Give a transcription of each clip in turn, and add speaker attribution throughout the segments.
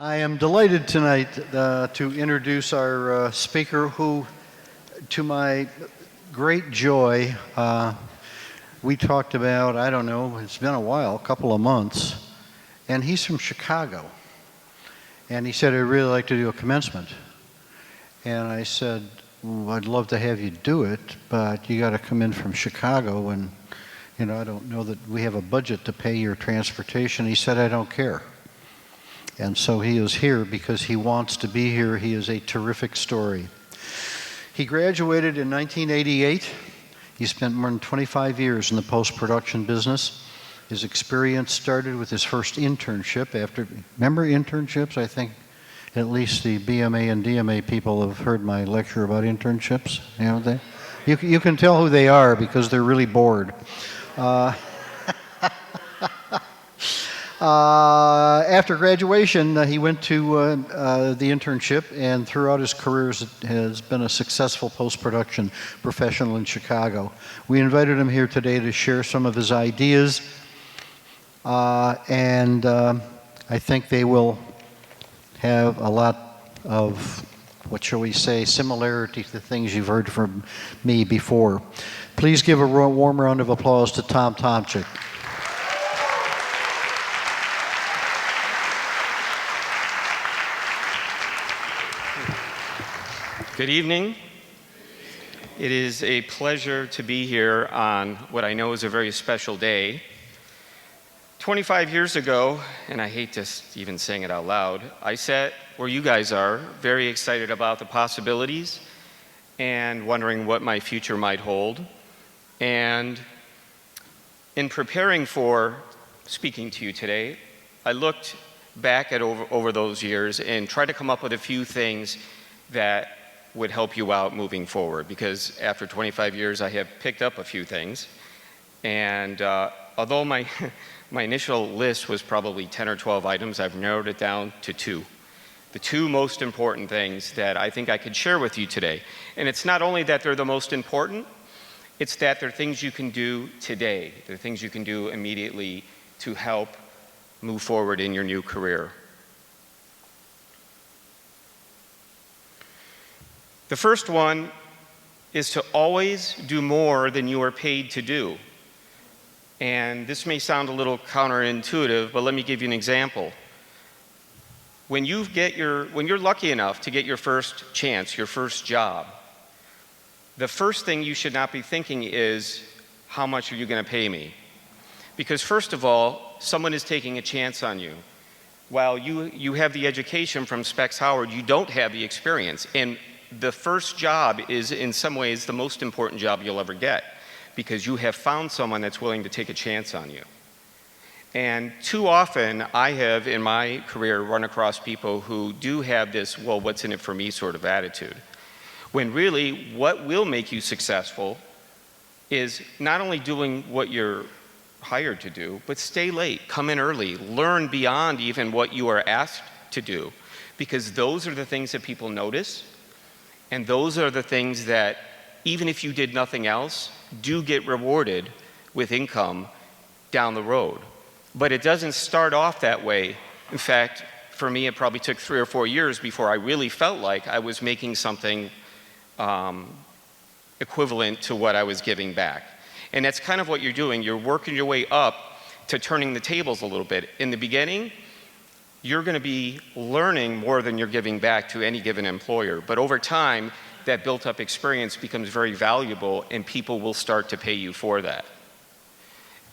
Speaker 1: I am delighted tonight to introduce our speaker who, to my great joy, we talked about, I don't know, it's been a while, a couple of months, and he's from Chicago. And he said, I'd really like to do a commencement. And I said, well, I'd love to have you do it, but you got to come in from Chicago, and I don't know that we have a budget to pay your transportation. He said, I don't care. And so he is here because he wants to be here. He is a terrific story. He graduated in 1988. He spent more than 25 years in the post-production business. His experience started with his first internship remember internships? I think at least the BMA and DMA people have heard my lecture about internships, haven't they? You can tell who they are because they're really bored. After graduation, he went to the internship, and throughout his career has been a successful post-production professional in Chicago. We invited him here today to share some of his ideas, and I think they will have a lot of, what shall we say, similarity to the things you've heard from me before. Please give a warm round of applause to Tom Tomczyk.
Speaker 2: Good evening. It is a pleasure to be here on what I know is a very special day. 25 years ago, and I hate just even saying it out loud, I sat where you guys are, very excited about the possibilities and wondering what my future might hold. And in preparing for speaking to you today, I looked back at over those years and tried to come up with a few things that would help you out moving forward, because after 25 years I have picked up a few things, and although my initial list was probably 10 or 12 items, I've narrowed it down to two. The two most important things that I think I could share with you today. And it's not only that they're the most important, it's that they're things you can do today. They're things you can do immediately to help move forward in your new career. The first one is to always do more than you are paid to do. And this may sound a little counterintuitive, but let me give you an example. When you're lucky enough to get your first chance, your first job, the first thing you should not be thinking is, how much are you going to pay me? Because first of all, someone is taking a chance on you. While you have the education from Specs Howard, you don't have the experience. And the first job is in some ways the most important job you'll ever get, because you have found someone that's willing to take a chance on you. And too often I have in my career run across people who do have this, well, what's in it for me sort of attitude. When really what will make you successful is not only doing what you're hired to do, but stay late, come in early, learn beyond even what you are asked to do, because those are the things that people notice. And those are the things that, even if you did nothing else, do get rewarded with income down the road. But it doesn't start off that way. In fact, for me, it probably took 3 or 4 years before I really felt like I was making something equivalent to what I was giving back. And that's kind of what you're doing. You're working your way up to turning the tables a little bit. In the beginning, you're going to be learning more than you're giving back to any given employer. But over time, that built-up experience becomes very valuable, and people will start to pay you for that.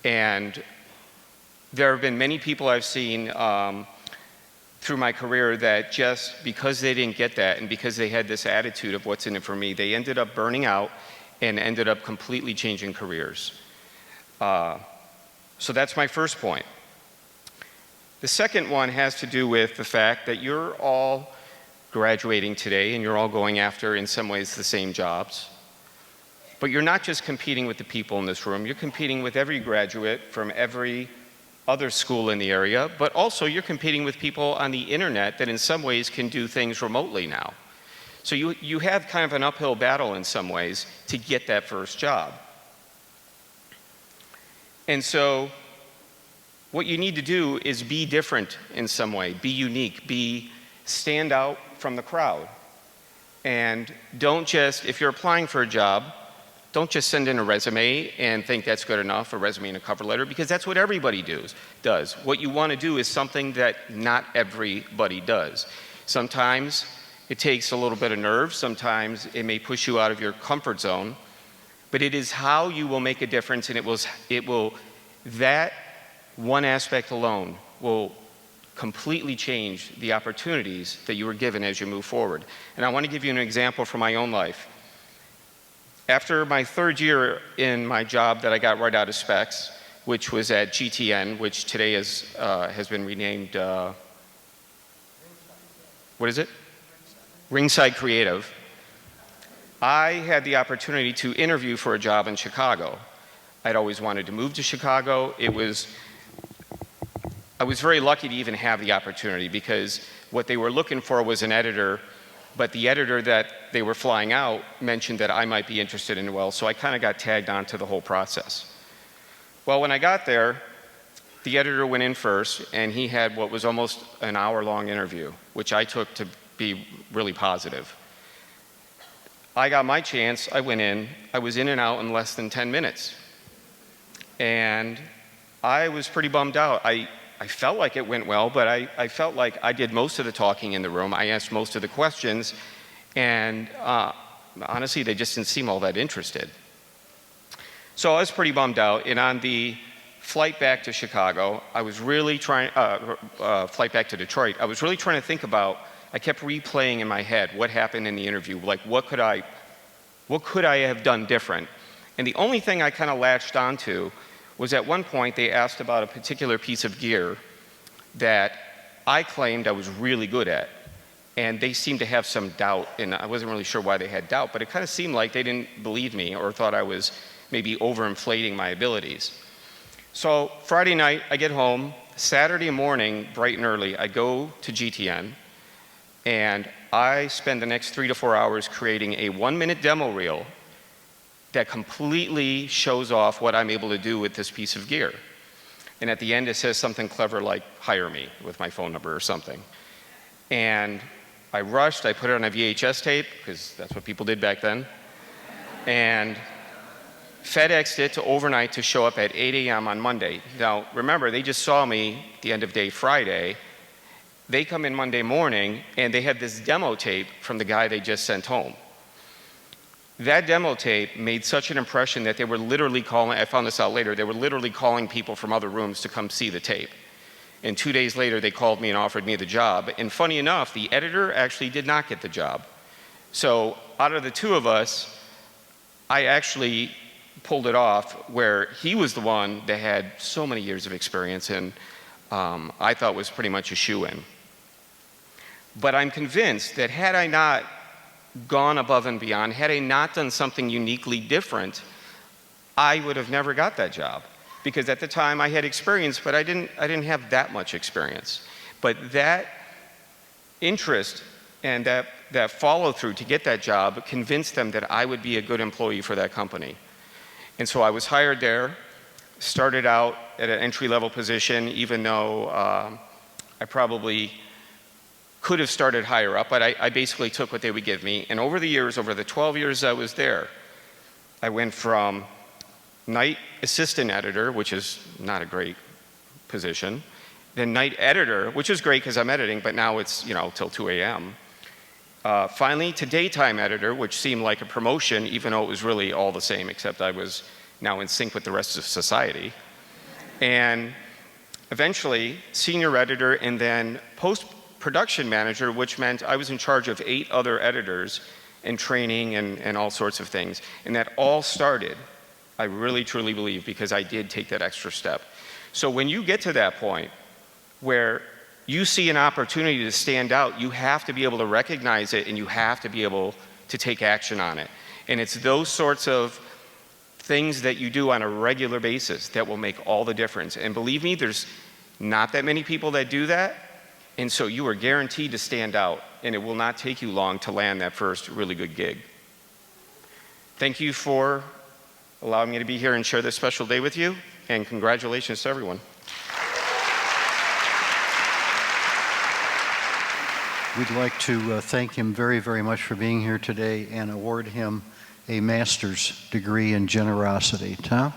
Speaker 2: And there have been many people I've seen through my career that just because they didn't get that and because they had this attitude of what's in it for me, they ended up burning out and ended up completely changing careers. So that's my first point. The second one has to do with the fact that you're all graduating today and you're all going after, in some ways, the same jobs. But you're not just competing with the people in this room, you're competing with every graduate from every other school in the area, but also you're competing with people on the internet that in some ways can do things remotely now. So you have kind of an uphill battle in some ways to get that first job. And so what you need to do is be different in some way, be unique, stand out from the crowd. And don't just, if you're applying for a job, don't just send in a resume and think that's good enough, a resume and a cover letter, because that's what everybody does. What you want to do is something that not everybody does. Sometimes it takes a little bit of nerve, sometimes it may push you out of your comfort zone, but it is how you will make a difference, and that one aspect alone will completely change the opportunities that you were given as you move forward. And I want to give you an example from my own life. After my third year in my job that I got right out of specs, which was at GTN, which today has been renamed, what is it? Ringside Creative. I had the opportunity to interview for a job in Chicago. I'd always wanted to move to Chicago. I was very lucky to even have the opportunity, because what they were looking for was an editor, but the editor that they were flying out mentioned that I might be interested in well, so I kind of got tagged on to the whole process. Well, when I got there, the editor went in first, and he had what was almost an hour-long interview, which I took to be really positive. I got my chance, I went in, I was in and out in less than 10 minutes. And I was pretty bummed out. I felt like it went well, but I felt like I did most of the talking in the room. I asked most of the questions, and honestly, they just didn't seem all that interested. So I was pretty bummed out, and on the flight back to Chicago, I was really trying, flight back to Detroit, I was really trying to think about, I kept replaying in my head what happened in the interview, like what could I have done different? And the only thing I kind of latched onto was at one point they asked about a particular piece of gear that I claimed I was really good at. And they seemed to have some doubt, and I wasn't really sure why they had doubt, but it kind of seemed like they didn't believe me or thought I was maybe overinflating my abilities. So Friday night, I get home. Saturday morning, bright and early, I go to GTN, and I spend the next 3 to 4 hours creating a 1-minute demo reel that completely shows off what I'm able to do with this piece of gear. And at the end, it says something clever like, hire me, with my phone number or something. And I rushed, I put it on a VHS tape, because that's what people did back then, and FedExed it to overnight to show up at 8 a.m. on Monday. Now, remember, they just saw me the end of day Friday. They come in Monday morning, and they had this demo tape from the guy they just sent home. That demo tape made such an impression that they were literally calling, I found this out later, they were literally calling people from other rooms to come see the tape. And 2 days later, they called me and offered me the job. And funny enough, the editor actually did not get the job. So out of the two of us, I actually pulled it off, where he was the one that had so many years of experience, and I thought was pretty much a shoo-in. But I'm convinced that had I not gone above and beyond, had I not done something uniquely different, I would have never got that job. Because at the time I had experience, but I didn't have that much experience. But that interest and that follow-through to get that job convinced them that I would be a good employee for that company. And so I was hired there, started out at an entry-level position, even though I probably could have started higher up, but I basically took what they would give me. And over the years, over the 12 years I was there, I went from night assistant editor, which is not a great position, then night editor, which is great because I'm editing, but now it's, till 2 a.m. Finally to daytime editor, which seemed like a promotion, even though it was really all the same, except I was now in sync with the rest of society. And eventually senior editor, and then post-production manager, which meant I was in charge of 8 other editors and training and all sorts of things. And that all started, I really truly believe, because I did take that extra step. So when you get to that point where you see an opportunity to stand out, you have to be able to recognize it, and you have to be able to take action on it. And it's those sorts of things that you do on a regular basis that will make all the difference. And believe me, there's not that many people that do that, and so you are guaranteed to stand out, and it will not take you long to land that first really good gig. Thank you for allowing me to be here and share this special day with you, and congratulations to everyone.
Speaker 1: we'd like to thank him very, very much for being here today and award him a master's degree in generosity. Tom?